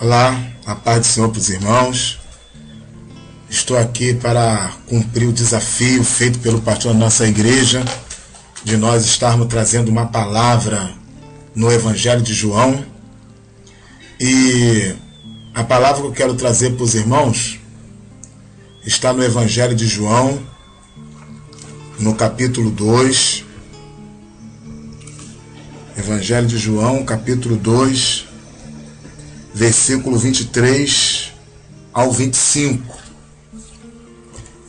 Olá, a paz do Senhor para os irmãos. Estou aqui para cumprir o desafio feito pelo pastor da nossa igreja, de nós estarmos trazendo uma palavra no Evangelho de João. E a palavra que eu quero trazer para os irmãos está no Evangelho de João, no capítulo 2. Evangelho de João, capítulo 2, versículo 23 ao 25.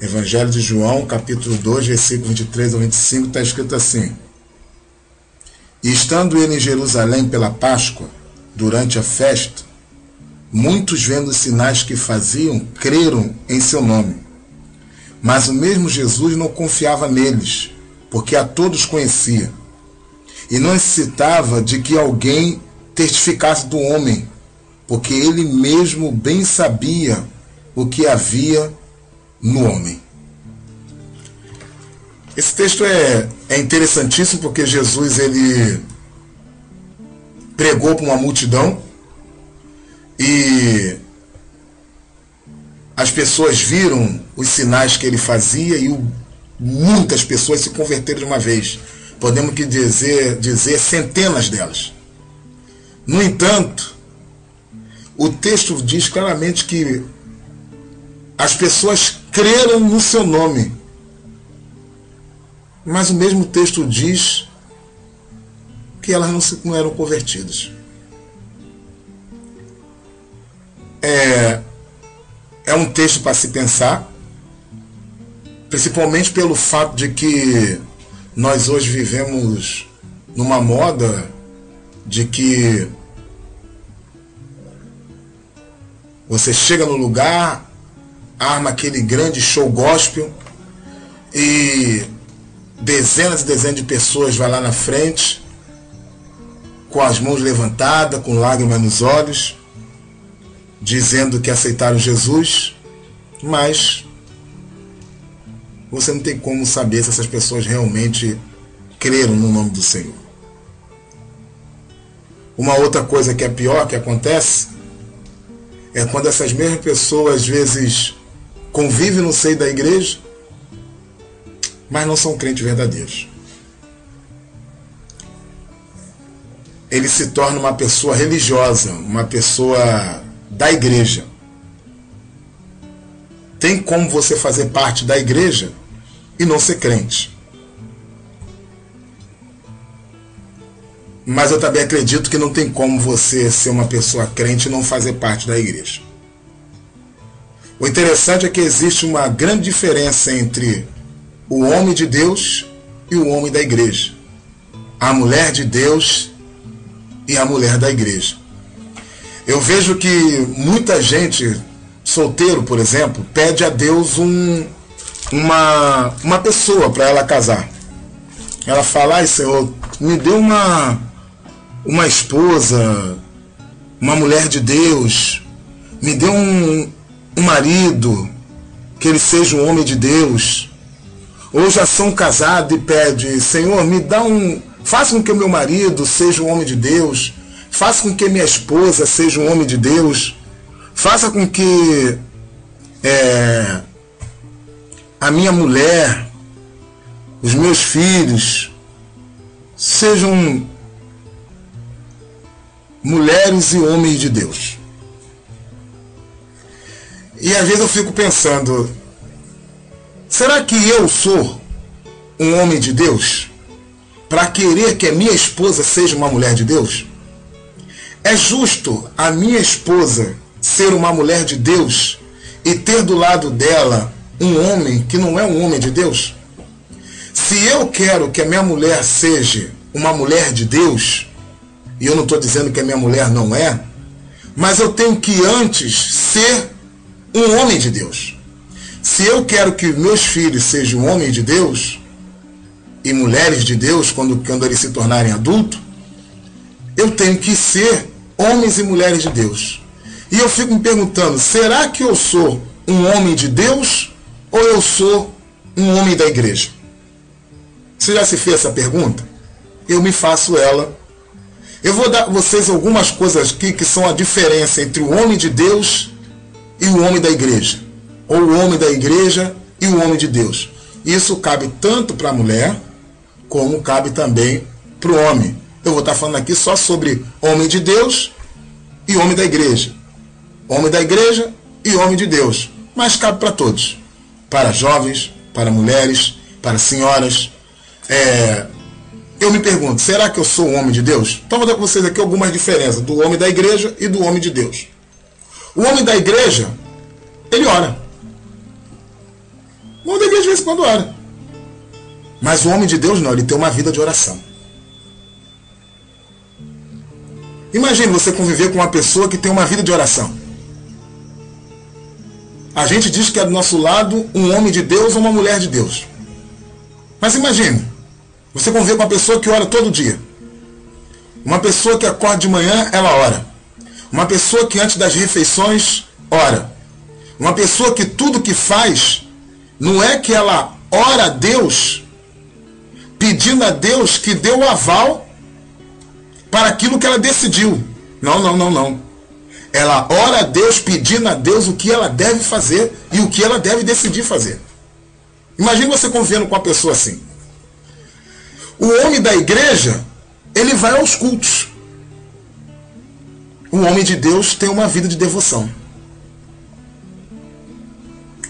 Evangelho de João, capítulo 2, versículo 23 ao 25, está escrito assim: E estando ele em Jerusalém pela Páscoa, durante a festa, muitos, vendo os sinais que faziam, creram em seu nome. Mas o mesmo Jesus não confiava neles, porque a todos conhecia, e não necessitava de que alguém testificasse do homem, porque ele mesmo bem sabia o que havia no homem. Esse texto é interessantíssimo, porque Jesus ele pregou para uma multidão e as pessoas viram os sinais que ele fazia e muitas pessoas se converteram de uma vez. Podemos dizer centenas delas. No entanto, o texto diz claramente que as pessoas creram no seu nome. Mas o mesmo texto diz que elas não eram convertidas. É um texto para se pensar, principalmente pelo fato de que nós hoje vivemos numa moda de que você chega no lugar, arma aquele grande show gospel e dezenas e dezenas de pessoas vão lá na frente com as mãos levantadas, com lágrimas nos olhos, dizendo que aceitaram Jesus, mas você não tem como saber se essas pessoas realmente creram no nome do Senhor. Uma outra coisa que é pior que acontece é quando essas mesmas pessoas às vezes convivem no seio da igreja, mas não são crentes verdadeiros. Ele se torna uma pessoa religiosa, uma pessoa da igreja. Tem como você fazer parte da igreja e não ser crente. Mas eu também acredito que não tem como você ser uma pessoa crente e não fazer parte da igreja. O interessante é que existe uma grande diferença entre o homem de Deus e o homem da igreja. A mulher de Deus e a mulher da igreja. Eu vejo que muita gente, solteiro, por exemplo, pede a Deus uma pessoa para ela casar. Ela fala: ai, Senhor, me dê uma esposa, uma mulher de Deus, me dê um marido, que ele seja um homem de Deus. Ou já são casados e pede: Senhor, faça com que o meu marido seja um homem de Deus, faça com que minha esposa seja um homem de Deus, faça com que a minha mulher, os meus filhos, sejam mulheres e homens de Deus. E às vezes eu fico pensando: será que eu sou um homem de Deus para querer que a minha esposa seja uma mulher de Deus? É justo a minha esposa ser uma mulher de Deus e ter do lado dela um homem que não é um homem de Deus? Se eu quero que a minha mulher seja uma mulher de Deus, e eu não estou dizendo que a minha mulher não é, mas eu tenho que antes ser um homem de Deus. Se eu quero que meus filhos sejam homens de Deus e mulheres de Deus quando eles se tornarem adultos, eu tenho que ser homens e mulheres de Deus. E eu fico me perguntando: será que eu sou um homem de Deus ou eu sou um homem da igreja? Você já se fez essa pergunta? Eu me faço ela Eu vou dar a vocês algumas coisas aqui que são a diferença entre o homem de Deus e o homem da igreja. Ou o homem da igreja e o homem de Deus. Isso cabe tanto para a mulher, como cabe também para o homem. Eu vou estar falando aqui só sobre homem de Deus e homem da igreja. Homem da igreja e homem de Deus. Mas cabe para todos. Para jovens, para mulheres, para senhoras. Eu me pergunto, será que eu sou um homem de Deus? Então vou dar para vocês aqui algumas diferenças do homem da igreja e do homem de Deus. O homem da igreja, ele ora. O homem da igreja de vez em quando ora. Mas o homem de Deus não, ele tem uma vida de oração. Imagine você conviver com uma pessoa que tem uma vida de oração. A gente diz que é do nosso lado um homem de Deus ou uma mulher de Deus. Mas imagine, você conviver com uma pessoa que ora todo dia. Uma pessoa que acorda de manhã, ela ora. Uma pessoa que antes das refeições, ora. Uma pessoa que tudo que faz, não é que ela ora a Deus, pedindo a Deus que dê o aval para aquilo que ela decidiu. Não. Ela ora a Deus pedindo a Deus o que ela deve fazer e o que ela deve decidir fazer. Imagine você convivendo com uma pessoa assim. O homem da igreja, ele vai aos cultos. O homem de Deus tem uma vida de devoção.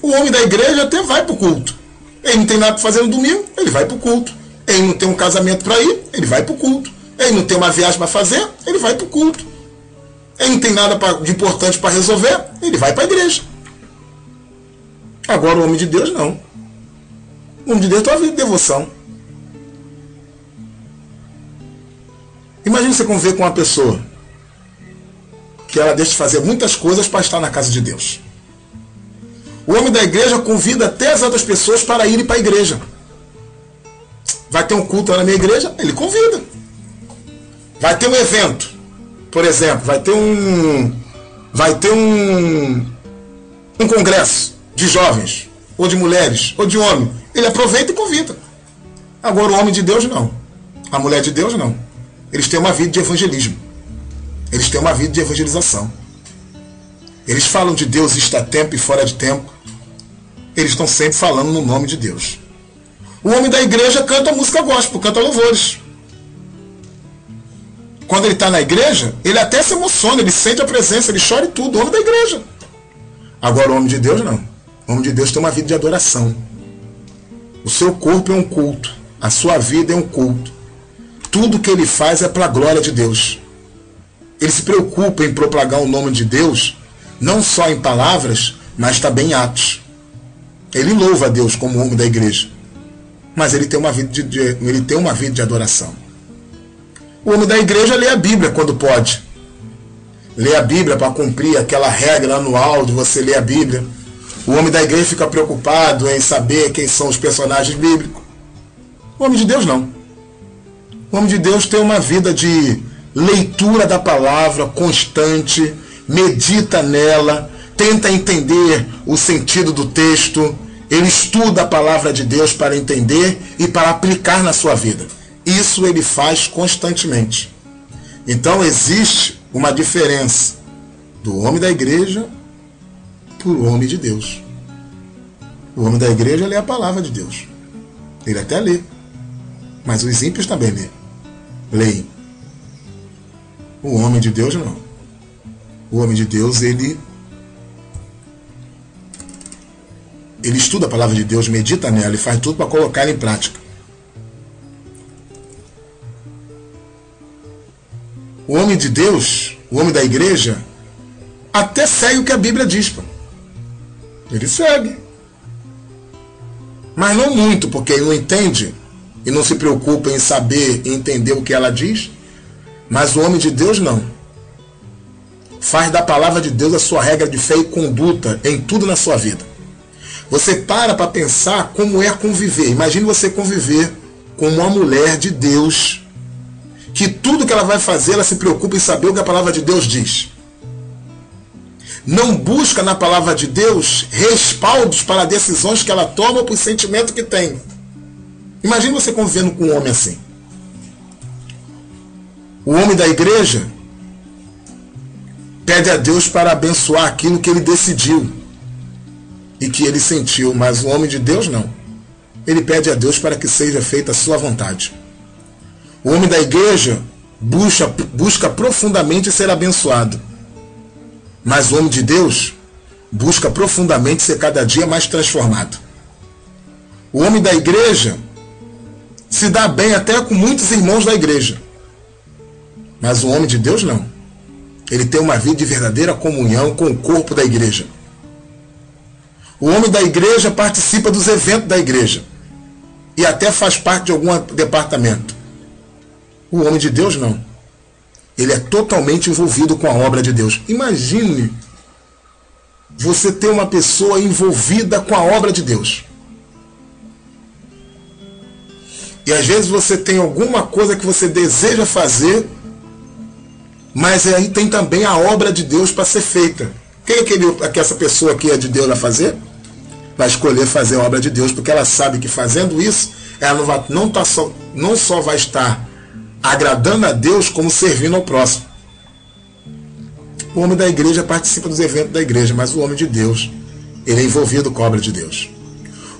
O homem da igreja até vai para o culto. Ele não tem nada para fazer no domingo, ele vai para o culto. Ele não tem um casamento para ir, ele vai para o culto. Ele não tem uma viagem para fazer, ele vai para o culto. Ele não tem nada de importante para resolver, ele vai para a igreja. Agora o homem de Deus não. O homem de Deus tem uma vida de devoção. Imagina você conviver com uma pessoa que ela deixa de fazer muitas coisas para estar na casa de Deus. O homem da igreja convida até as outras pessoas para irem para a igreja. Vai ter um culto na minha igreja? Ele convida. Vai ter um evento, por exemplo, vai ter um congresso de jovens, ou de mulheres, ou de homens. Ele aproveita e convida. Agora o homem de Deus não. A mulher de Deus não. Eles têm uma vida de evangelismo. Eles têm uma vida de evangelização. Eles falam de Deus isto a tempo e fora de tempo. Eles estão sempre falando no nome de Deus. O homem da igreja canta música gospel, canta louvores. Quando ele está na igreja, ele até se emociona, ele sente a presença, ele chora e tudo, o homem da igreja. Agora o homem de Deus não. O homem de Deus tem uma vida de adoração. O seu corpo é um culto. A sua vida é um culto. Tudo que ele faz é para a glória de Deus. Ele se preocupa em propagar o nome de Deus, não só em palavras, mas também em atos. Ele louva a Deus como homem da igreja. Mas ele tem uma vida de adoração. O homem da igreja lê a Bíblia quando pode. Lê a Bíblia para cumprir aquela regra anual de você ler a Bíblia. O homem da igreja fica preocupado em saber quem são os personagens bíblicos. O homem de Deus não. O homem de Deus tem uma vida de leitura da palavra constante, medita nela, tenta entender o sentido do texto. Ele estuda a palavra de Deus para entender e para aplicar na sua vida. Isso ele faz constantemente. Então existe uma diferença do homem da igreja para o homem de Deus. O homem da igreja lê a palavra de Deus. Ele até lê. Mas os ímpios também leem. O homem de Deus não. O homem de Deus, ele estuda a palavra de Deus, medita nela e faz tudo para colocar ela em prática. O homem de Deus, o homem da igreja, até segue o que a Bíblia diz. Pô. Ele segue. Mas não muito, porque ele não entende e não se preocupa em saber e entender o que ela diz. Mas o homem de Deus não. Faz da palavra de Deus a sua regra de fé e conduta em tudo na sua vida. Você para pensar como é conviver. Imagine você conviver com uma mulher de Deus, que tudo que ela vai fazer, ela se preocupa em saber o que a palavra de Deus diz. Não busca na palavra de Deus respaldos para decisões que ela toma ou para o sentimento que tem. Imagine você convivendo com um homem assim. O homem da igreja pede a Deus para abençoar aquilo que ele decidiu e que ele sentiu, mas o homem de Deus não. Ele pede a Deus para que seja feita a sua vontade. O homem da igreja busca profundamente ser abençoado, mas o homem de Deus busca profundamente ser cada dia mais transformado. O homem da igreja se dá bem até com muitos irmãos da igreja, mas o homem de Deus não. Ele tem uma vida de verdadeira comunhão com o corpo da igreja. O homem da igreja participa dos eventos da igreja e até faz parte de algum departamento. O homem de Deus não. Ele é totalmente envolvido com a obra de Deus. Imagine você ter uma pessoa envolvida com a obra de Deus. E às vezes você tem alguma coisa que você deseja fazer, mas aí tem também a obra de Deus para ser feita. O que essa pessoa aqui é de Deus vai fazer? Vai escolher fazer a obra de Deus, porque ela sabe que fazendo isso, ela não só vai estar agradando a Deus, como servindo ao próximo. O homem da igreja participa dos eventos da igreja, mas o homem de Deus, ele é envolvido com a obra de Deus.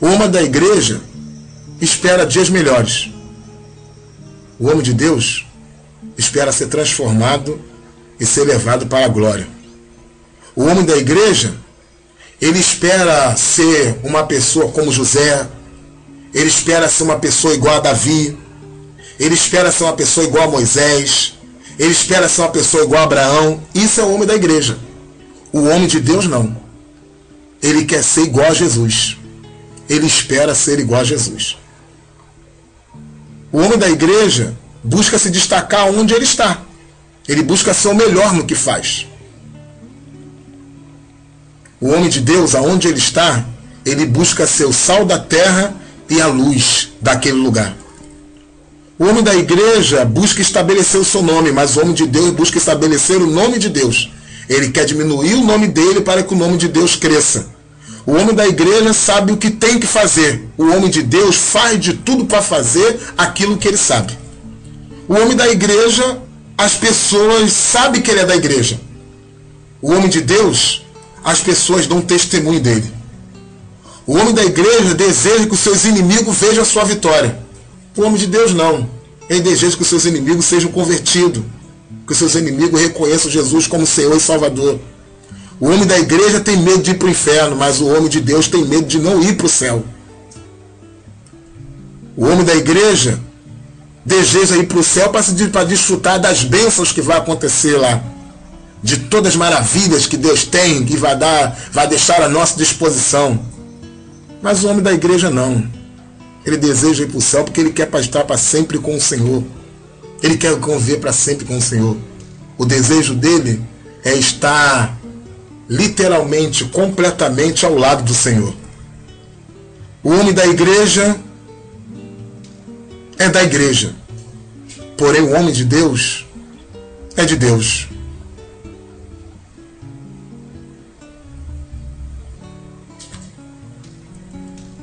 O homem da igreja espera dias melhores. O homem de Deus espera ser transformado e ser levado para a glória. O homem da igreja, ele espera ser uma pessoa como José, ele espera ser uma pessoa igual a Davi, ele espera ser uma pessoa igual a Moisés, ele espera ser uma pessoa igual a Abraão. Isso é o homem da igreja. O homem de Deus não. Ele quer ser igual a Jesus. Ele espera ser igual a Jesus. O homem da igreja busca se destacar onde ele está. Ele busca ser o melhor no que faz. O homem de Deus, aonde ele está, ele busca ser o sal da terra e a luz daquele lugar. O homem da igreja busca estabelecer o seu nome, mas o homem de Deus busca estabelecer o nome de Deus. Ele quer diminuir o nome dele para que o nome de Deus cresça. O homem da igreja sabe o que tem que fazer. O homem de Deus faz de tudo para fazer aquilo que ele sabe. O homem da igreja, as pessoas sabem que ele é da igreja. O homem de Deus, as pessoas dão testemunho dele. O homem da igreja deseja que os seus inimigos vejam a sua vitória. O homem de Deus não. Ele deseja que os seus inimigos sejam convertidos. Que os seus inimigos reconheçam Jesus como Senhor e Salvador. O homem da igreja tem medo de ir para o inferno, mas o homem de Deus tem medo de não ir para o céu. O homem da igreja deseja ir para o céu para desfrutar das bênçãos que vai acontecer lá. De todas as maravilhas que Deus tem, que vai deixar à nossa disposição. Mas o homem da igreja não. Ele deseja ir para o céu porque ele quer estar para sempre com o Senhor. Ele quer conviver para sempre com o Senhor. O desejo dele é estar literalmente, completamente ao lado do Senhor. O homem da igreja é da igreja. Porém, o homem de Deus é de Deus.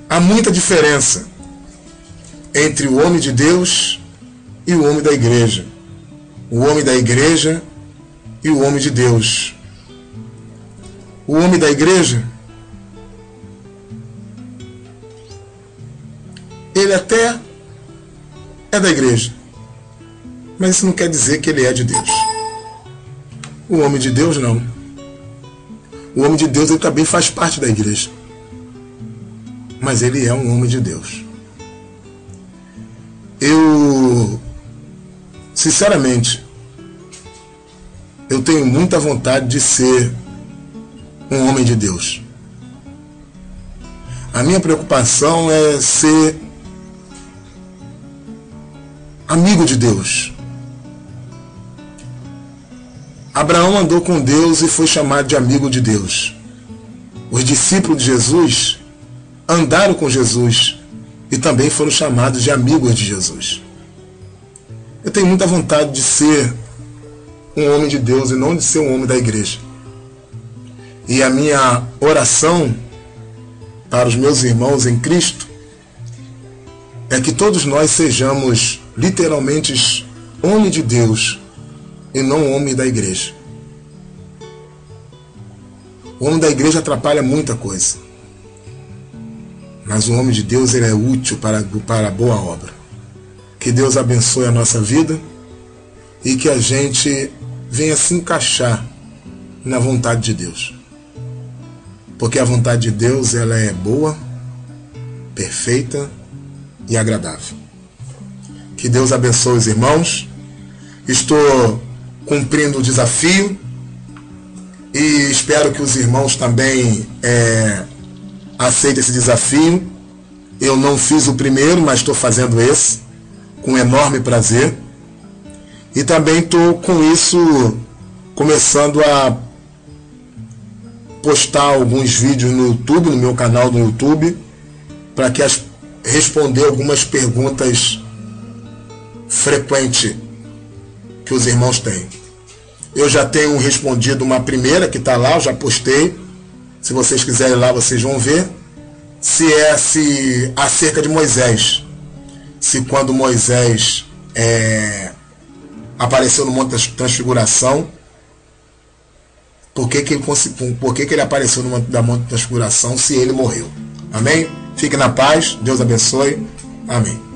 Há muita diferença entre o homem de Deus e o homem da igreja. O homem da igreja e o homem de Deus. O homem da igreja, ele até é da igreja, mas isso não quer dizer que ele é de Deus. O homem de Deus não. O homem de Deus, ele também faz parte da igreja, mas ele é um homem de Deus. Eu, sinceramente, eu tenho muita vontade de ser um homem de Deus. A minha preocupação é ser amigo de Deus. Abraão andou com Deus e foi chamado de amigo de Deus. Os discípulos de Jesus andaram com Jesus e também foram chamados de amigos de Jesus. Eu tenho muita vontade de ser um homem de Deus e não de ser um homem da igreja. E a minha oração para os meus irmãos em Cristo é que todos nós sejamos literalmente homens de Deus e não o homem da igreja. O homem da igreja atrapalha muita coisa, mas o homem de Deus, ele é útil para a boa obra. Que Deus abençoe a nossa vida e que a gente venha se encaixar na vontade de Deus. Porque a vontade de Deus, ela é boa, perfeita e agradável. Que Deus abençoe os irmãos. Estou cumprindo o desafio e espero que os irmãos também aceitem esse desafio. Eu não fiz o primeiro, mas estou fazendo esse com enorme prazer. E também estou com isso começando a postar alguns vídeos no YouTube, no meu canal do YouTube, para que responder algumas perguntas frequentes que os irmãos têm. Eu já tenho respondido uma primeira que está lá, eu já postei. Se vocês quiserem lá, vocês vão ver. Se acerca de Moisés. Se quando Moisés apareceu no Monte da Transfiguração, por que ele apareceu no Monte da Transfiguração se ele morreu? Amém? Fique na paz, Deus abençoe. Amém.